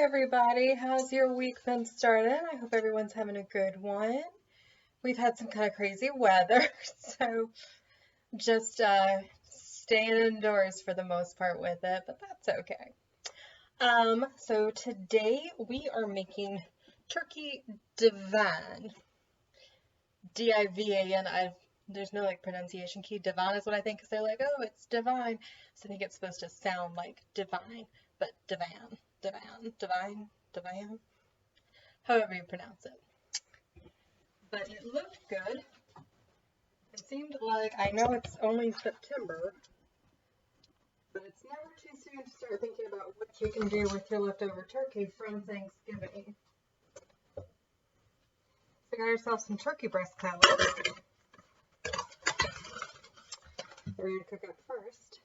Everybody, how's your week been started? I hope everyone's having a good one. We've had some kind of crazy weather, so just staying indoors for the most part with it, but that's okay. So today we are making turkey divan. D-I-V-A-N. There's no like pronunciation key. Divan is what I think, because they're like, oh, it's divine. So I think it's supposed to sound like divine, but divan. Divine, however you pronounce it. But it looked good. It seemed like, I know it's only September, but it's never too soon to start thinking about what you can do with your leftover turkey from Thanksgiving. So we got ourselves some turkey breast cutlets. We're going to cook up first.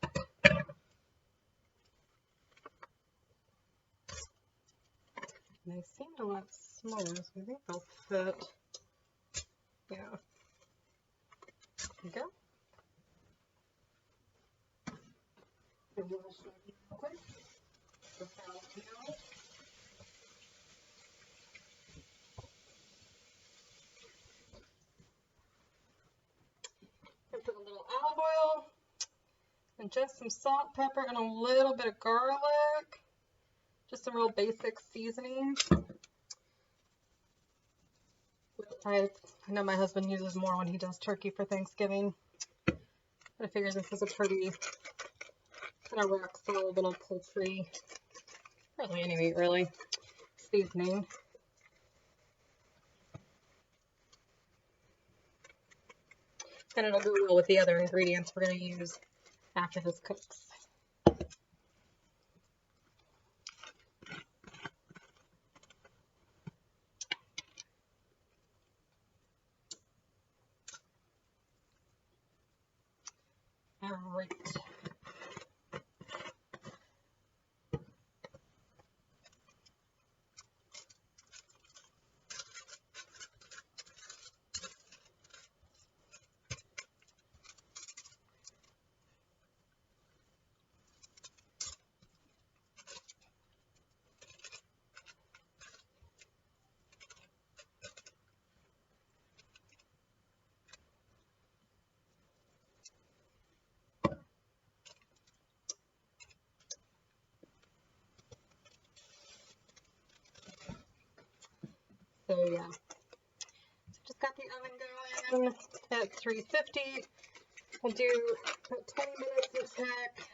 They seemed a lot smaller, so I think they'll fit. Yeah. There you go. And we'll just real quick. And put a little olive oil and just some salt, pepper, and a little bit of garlic. Just some real basic seasonings. I know my husband uses more when he does turkey for Thanksgiving. But I figure this is a pretty kind of rock solid little poultry, probably any meat really, seasoning. And it'll go well with the other ingredients we're going to use after this cooks. All right. So yeah, just got the oven going at 350. We'll do about 20 minutes and check,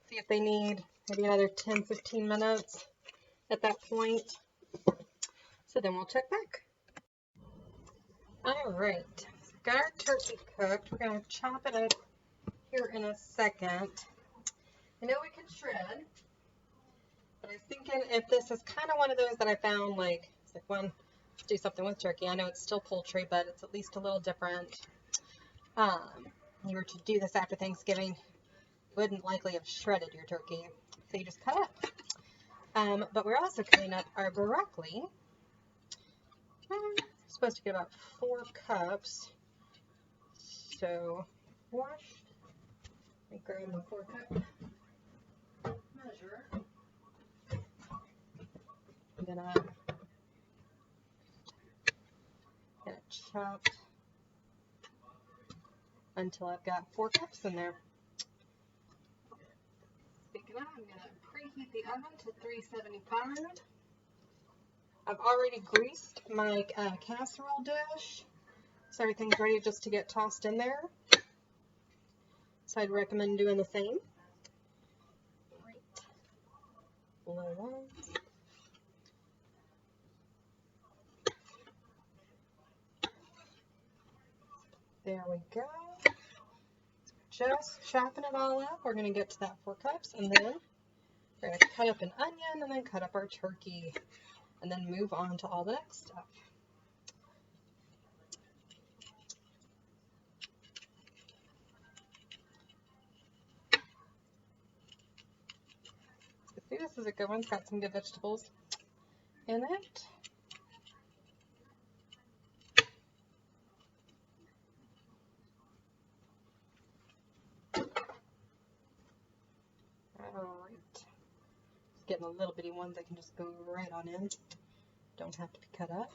see if they need maybe another 10-15 minutes at that point. So then we'll check back. All right, so got our turkey cooked. We're going to chop it up here in a second. I know we can shred, but I was thinking if this is kind of one of those that I found like, it's like one, do something with turkey. I know it's still poultry, but it's at least a little different. You were to do this after Thanksgiving, wouldn't likely have shredded your turkey, so you just cut up. But we're also cutting up our broccoli. Supposed to get about 4 cups. So washed. Let me grab my 4 cup measure. I'm gonna get it chopped until I've got 4 cups in there. Speaking of, I'm gonna preheat the oven to 375. I've already greased my casserole dish, so everything's ready just to get tossed in there. So I'd recommend doing the same. Right. Low ones. There we go. Just chopping it all up. We're going to get to that 4 cups, and then we're going to cut up an onion, and then cut up our turkey, and then move on to all the next stuff. See, this is a good one. It's got some good vegetables in it. getting the little bitty ones that can just go right on in. Don't have to be cut up.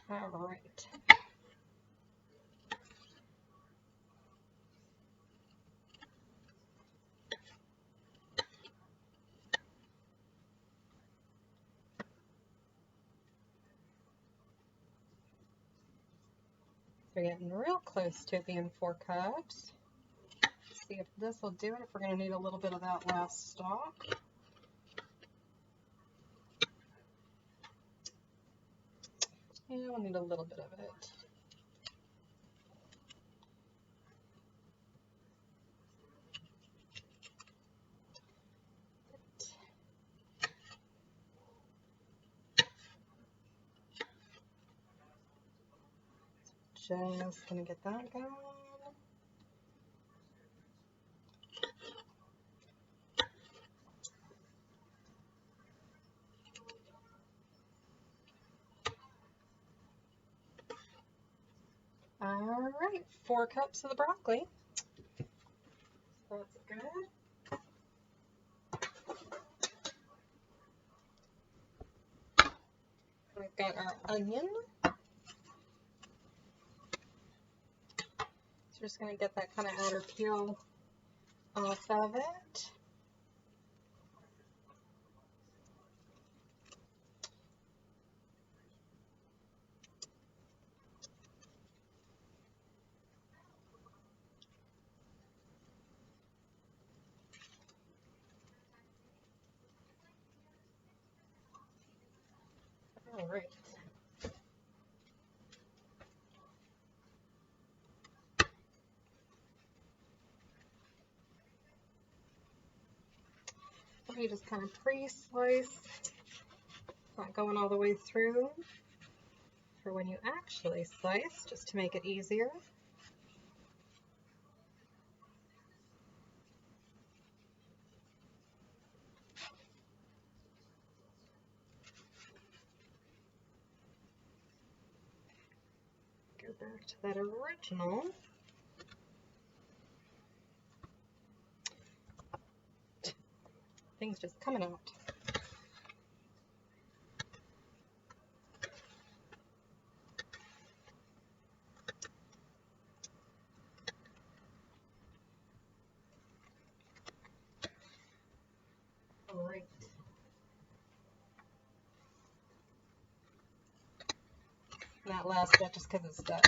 All right. We're getting real close to it being 4 cups. Let's see if this will do it, if we're going to need a little bit of that last stock. Yeah, we'll need a little bit of it. Just going to get that going. All right, 4 cups of the broccoli. That's good. We've got our onion. So we're just going to get that kind of outer peel off of it. All right. You just kind of pre-slice, not going all the way through, for when you actually slice, just to make it easier. Go back to that original. Things just coming out. All right. That last bit, just because it's the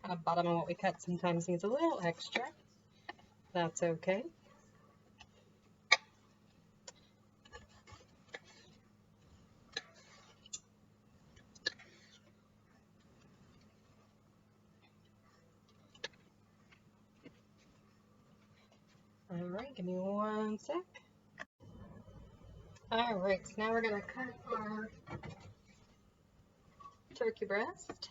kind of bottom of what we cut, sometimes needs a little extra. That's okay. All right, give me 1 sec. All right, so now we're gonna cut our turkey breast.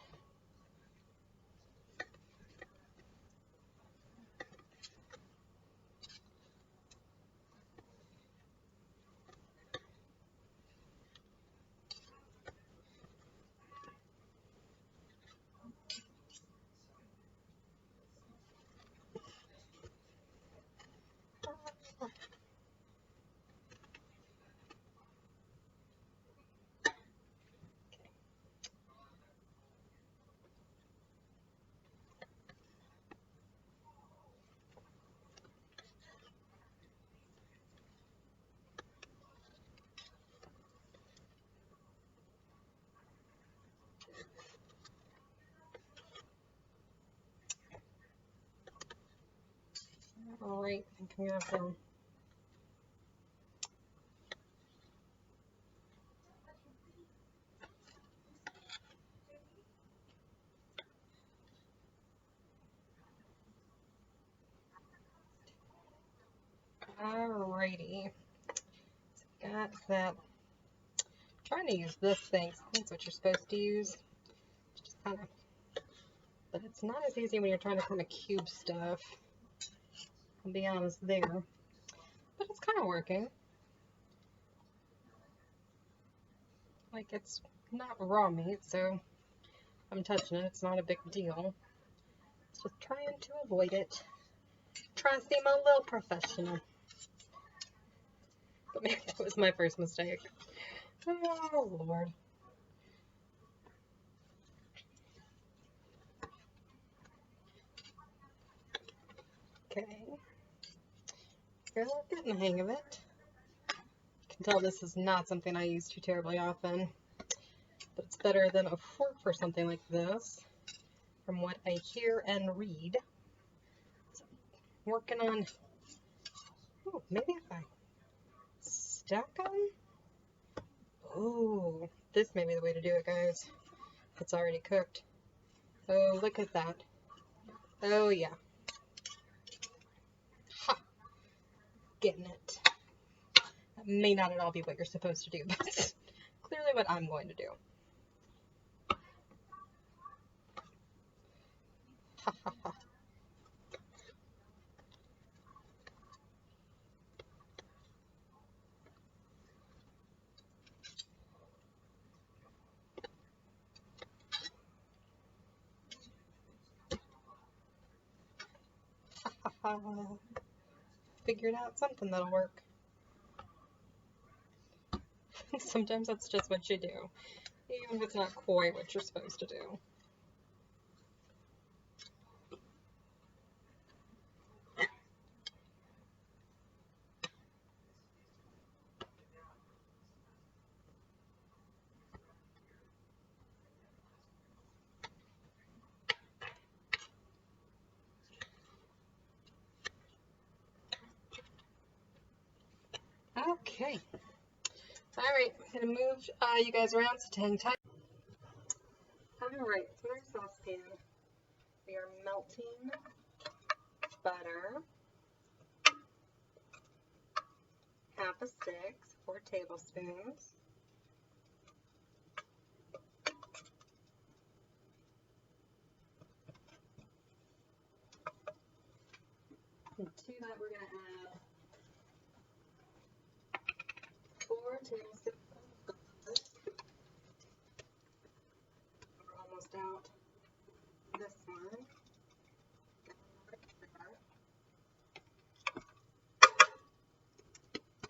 All right, I think we have them. Alrighty, so got that. I'm trying to use this thing. I think that's what you're supposed to use. Just kind of, but it's not as easy when you're trying to kind of cube stuff. I'll be honest there, but it's kind of working. Like, it's not raw meat, so I'm touching it. It's not a big deal. It's just trying to avoid it. Try to seem a little professional. But maybe that was my first mistake. Oh, Lord. Okay. You're getting the hang of it. You can tell this is not something I use too terribly often. But it's better than a fork for something like this, from what I hear and read. So, working on, oh, maybe if I stack them? Oh, this may be the way to do it, guys. It's already cooked. Oh, look at that. Oh, yeah. Ha! Getting it. That may not at all be what you're supposed to do, but it's clearly what I'm going to do. Ha ha ha. Figured out something that'll work. Sometimes that's just what you do, even if it's not quite what you're supposed to do. Okay. Alright, I'm going to move you guys around, so hang tight. Alright, so in our saucepan, we are melting butter, half a stick, 4 tablespoons. And to that we're going to add 4 tablespoons of butter. We're almost out. This one.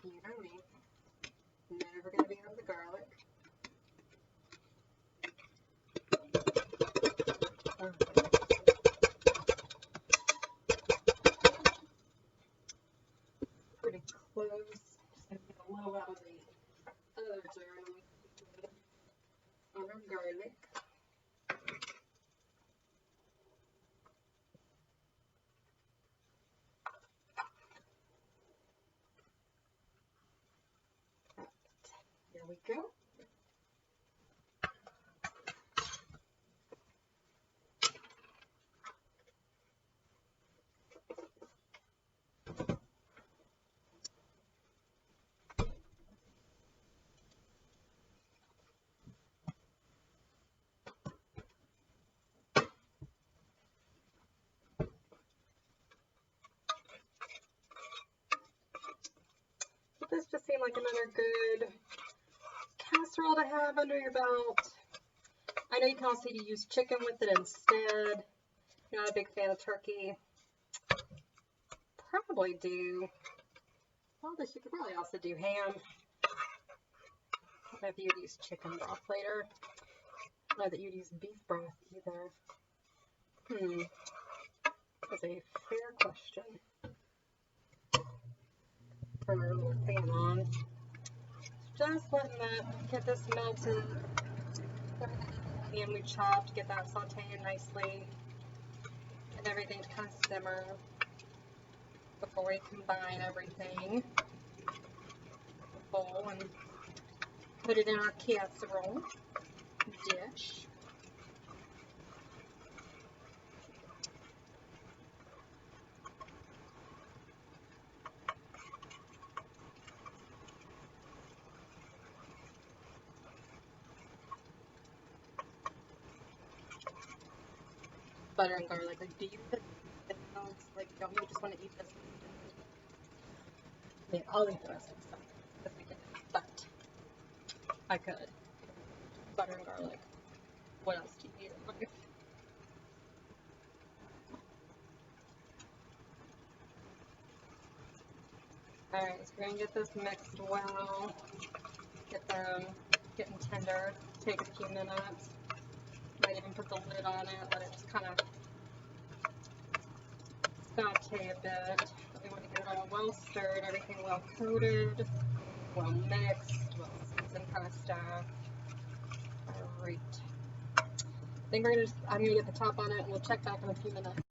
You know me. Never going to be out of the garlic. Pretty close. Just going to get a little out of the other jar on our garlic. Here we go. This just seemed like another good casserole to have under your belt. I know you can also use chicken with it instead. You're not a big fan of turkey. Probably do. Well, you could probably also do ham. I don't know if you'd use chicken broth later. I don't know that you'd use beef broth either. That's a fair question. Turn our little pan on. Just letting that get this melted. And we chopped, get that sauteing nicely. And everything to kind of simmer before we combine everything in the bowl and put it in our casserole dish. Butter and garlic. Like, do you put it on? Like, don't you just want to eat this? I mean, I'll eat the rest of the stuff this weekend, but I could. Butter and garlic. What else do you eat in life? Alright, so we're going to get this mixed well, get them getting tender, take a few minutes, might even put the lid on it, let it just kind of saute a bit. We want to get it all well stirred, everything well coated, well mixed, well seasoned kind of stuff. Alright. I think I'm going to get the top on it and we'll check back in a few minutes.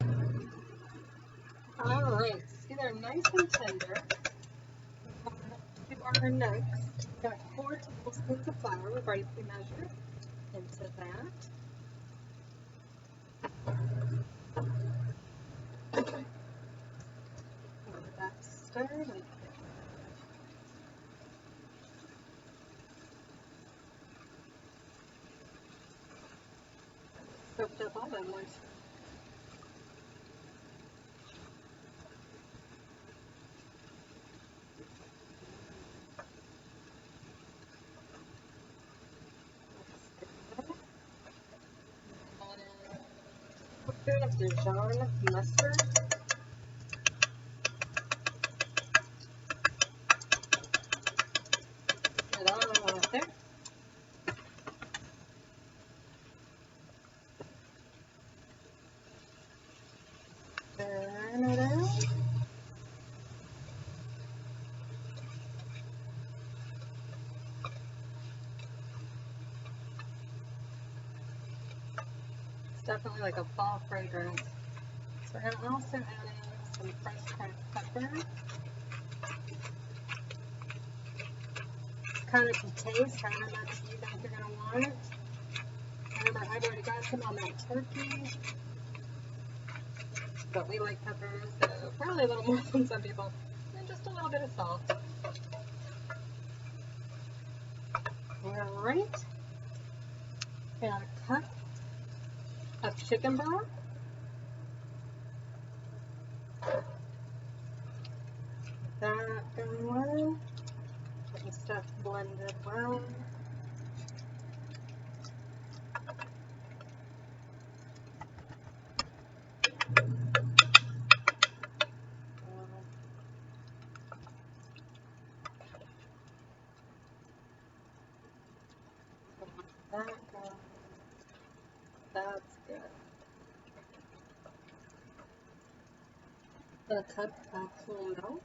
Alright, see they're nice and tender. To our next, we've got 4 tablespoons of flour. We've already pre-measured into that. Let that stir and soaked up all that moisture. Spoon of Dijon mustard. Put it all out there. Turn it out. It's definitely like a fall fragrance. So we're going to also add in some fresh cracked pepper. Kind of to taste how much you think you're going to want. Remember, I've already got some on that turkey. But we like peppers, so probably a little more than some people. And just a little bit of salt. Alright. And a cup of chicken broth. That going, getting stuff blended well. That going. That's good. A cup of whole milk.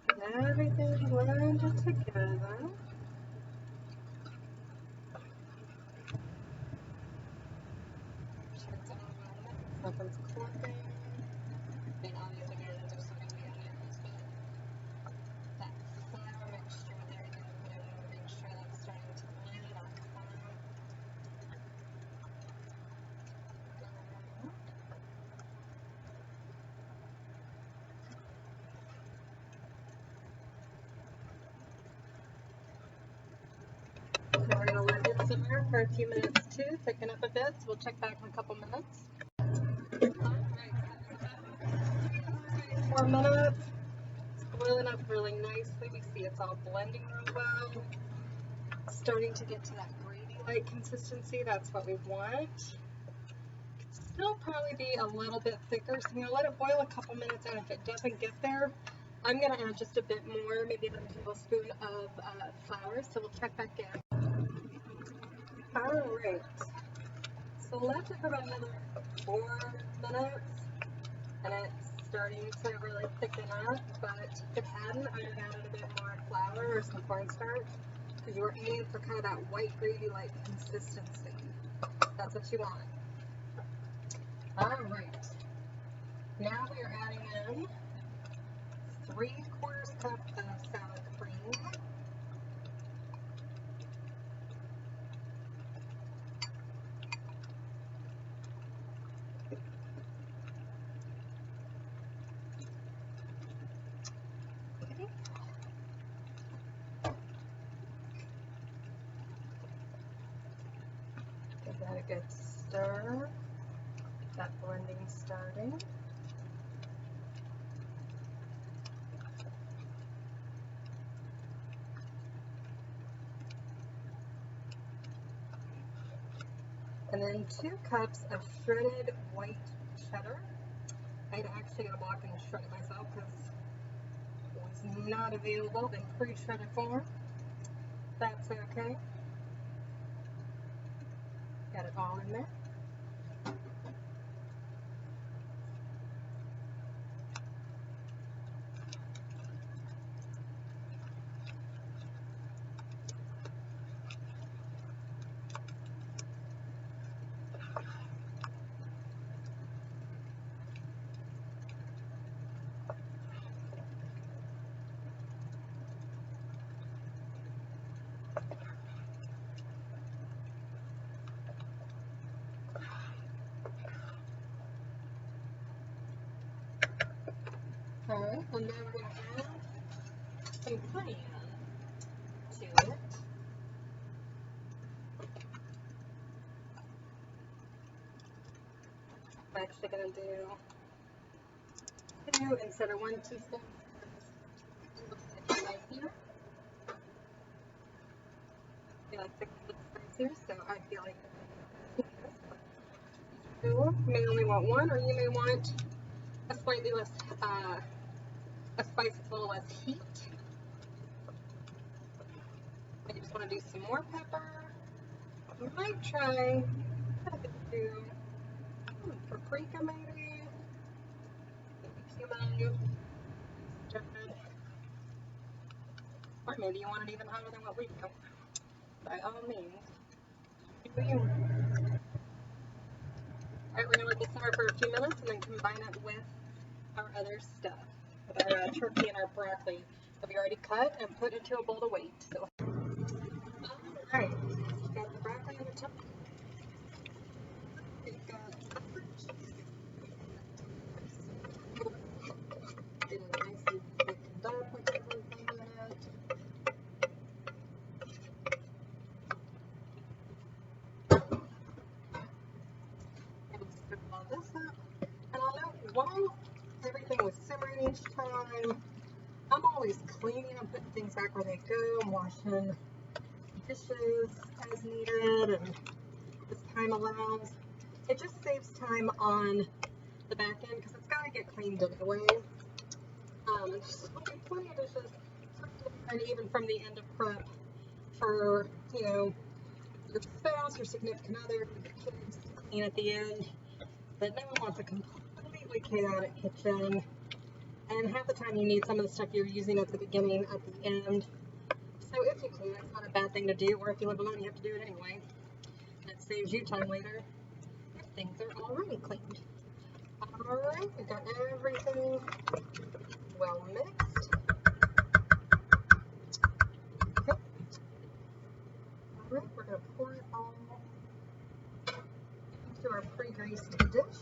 Get everything blended together. Check it out. Nothing's clumping. And obviously there's still going to be onions, but that flour mixture there, you're going to put it in and make sure that's starting to blend up fine. We're going to let it simmer for a few minutes too, thicken up a bit, so we'll check back in a couple minutes. Alright, 4 minutes. It's boiling up really nicely. We see it's all blending real well. Starting to get to that gravy-like consistency. That's what we want. Could still probably be a little bit thicker, so I'm going to let it boil a couple minutes, and if it doesn't get there, I'm going to add just a bit more, maybe another tablespoon of flour, so we'll check back in. Alright, so left it for about another 4 minutes, and it's starting to really thicken up, but if it hadn't, I would have added a bit more flour or some cornstarch, because you were aiming for kind of that white gravy-like consistency. That's what you want. Alright, now we are adding in 3/4 cup of sour cream. Give that a good stir. That blending starting. And then 2 cups of shredded white cheddar. I'd actually gotta walk and shred it myself because it was not available in pre-shredded form. That's okay. Got it all in there. Alright, and then we're going to add some cayenne to it. I'm actually going to do 2 instead of 1 teaspoon. Right here. I feel like 6 spicier, so I feel like you may only want 1, or you may want a slightly less, a spice with a little less heat. I just want to do some more pepper. I might try do paprika maybe. Cumin. Or maybe you want it even hotter than what we do. By all means. Do you? Alright, we're going to let this simmer for a few minutes and then combine it with our other stuff. With our turkey and our broccoli that we already cut and put into a bowl to wait. So, alright, got the broccoli on the top. We've got it nicely thickened up with everything in it. And stir all this up. And I'll note while everything was simmering each time, I'm always cleaning and putting things back where they go. I'm washing dishes as needed and as time allows. It just saves time on the back end because it's got to get cleaned anyway. And there's plenty of dishes, and even from the end of prep for, you know, your spouse, your significant other, your kids to clean at the end. But no one wants a completely chaotic kitchen. And half the time you need some of the stuff you're using at the beginning, at the end. So if you can, it's not a bad thing to do, or if you live alone, you have to do it anyway. And it saves you time later if things are already cleaned. Alright, we've got everything well mixed. Okay. Alright, we're going to pour it all into our pre-greased dish.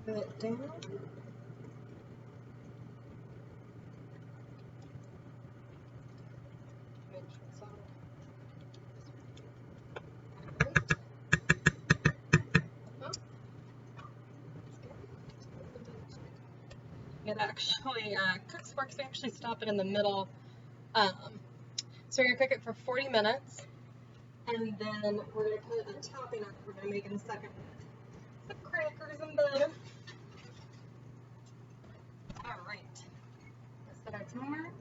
It down. Make sure it's all right. It actually cooks for us. We actually stop it in the middle. So we're going to cook it for 40 minutes, and then we're going to put a topping on it. We're going to make in a second. Some crackers and butter. Alright, let's set our timer.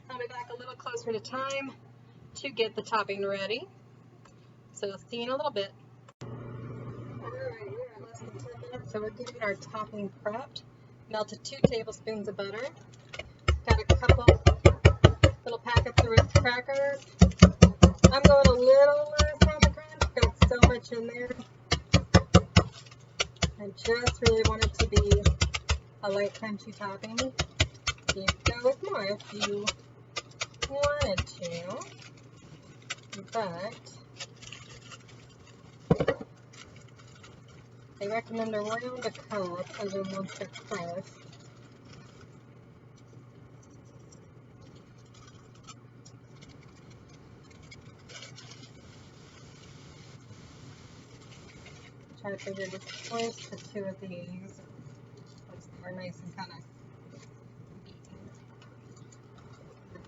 I'll be back a little closer to time to get the topping ready. So see you in a little bit. Alright, we're at less than 10 minutes, so we're getting our topping prepped. Melted 2 tablespoons of butter. Got a couple little packets of Ritz crackers. I'm going a little less on the crunch. Got so much in there. I just really want it to be a light crunchy topping. You can go with more if you wanted to, but They recommend around a cup of them once they're pressed. Try to figure just close to 2 of these. Once they're nice and kind of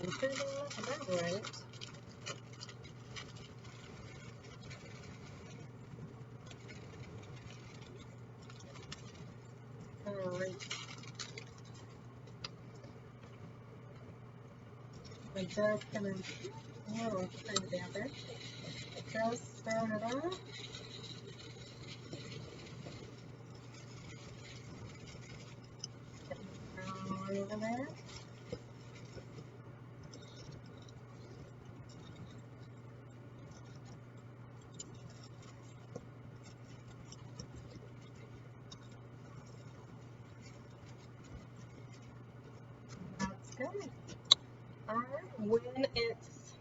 beaten. About right. Alright. I just kind of turn it down there. Just spread it out. All over there. That's good. Alright, when it's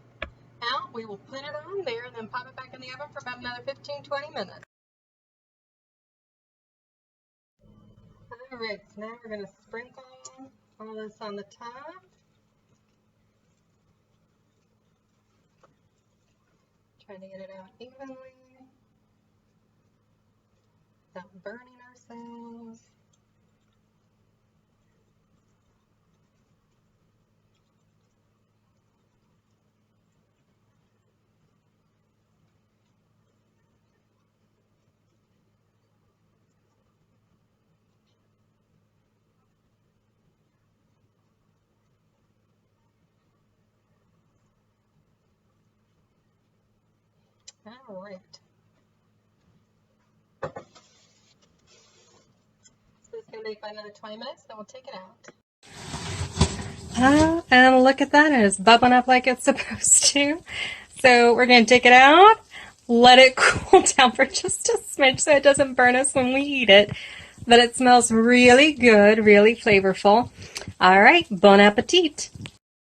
out, we will put it on there and then pop it back in the oven for about another 15-20 minutes. Alright, so now we're going to sprinkle all this on the top. Trying to get it out evenly without burning ourselves. All right. So it's going to bake by another 20 minutes, then we'll take it out. And look at that, it's bubbling up like it's supposed to. So we're going to take it out, let it cool down for just a smidge so it doesn't burn us when we eat it. But it smells really good, really flavorful. All right, bon appetit.